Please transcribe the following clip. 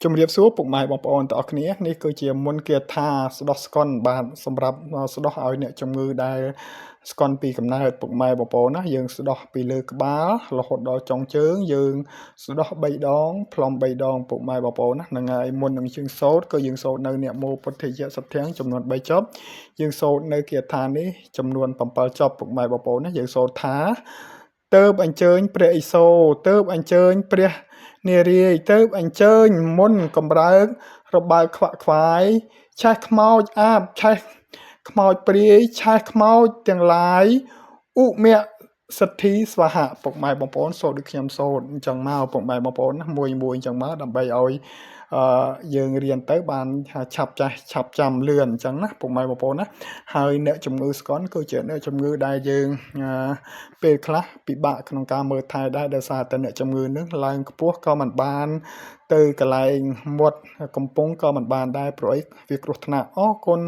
ជំរាបសួរពុកម៉ែបងប្អូនទាំងអស់គ្នានេះគឺជាមុនគាថាស្ដោះស្កន់បាទសម្រាប់ស្ដោះឲ្យអ្នកជំងឺដែលស្កន់ពីកំណើតពុកម៉ែបងប្អូនណាយើងស្ដោះពីលើក្បាលរហូតដល់ចុងជើងយើងស្ដោះ3ដងផ្លុំ3ដងពុកម៉ែបងប្អូនណាហ្នឹងហើយមុននឹងយើងសូត្រក៏យើងសូត្រនៅអ្នកមោពុទ្ធិយសទ្ធាំងចំនួន3ចប់យើងសូត្រនៅគាថានេះចំនួន7ចប់ពុកម៉ែបងប្អូនណាយើងសូត្រថាទៅអញ្ជើញព្រះឥសូរទៅអញ្ជើញព្រះនារាយទៅអញ្ជើញមុនកំរើករបើកខ្វាក់ខ្វាយឆេះខ្មោចអាបឆេះខ្មោចព្រាយឆេះខ្មោចទាំងឡាយឧមៈសិទ្ធិស្វាហៈពុកម៉ែបងប្អូនសូត្រដូចខ្ញុំសូត្រអញ្ចឹងមកពុកម៉ែបងប្អូនណាមួយអញ្ចឹងមកដើម្បីឲ្យយើងរៀនទៅបានឆាប់ចាស់ឆាប់ចាំលឿនអញ្ចឹងណាពុកម៉ែបងប្អូនណាហើយអ្នកជំងឺស្កន់គឺជាអ្នកជំងឺដែលយើងពេលខ្លះពិបាកក្នុងការមើលថែដែរដោយសារតែអ្នកជំងឺនឹងឡើងខ្ពស់ក៏មិនបានទៅកន្លែងមាត់កំពុងក៏មិនបានដែរព្រោះអីវាគ្រោះថ្នាក់អរគុណ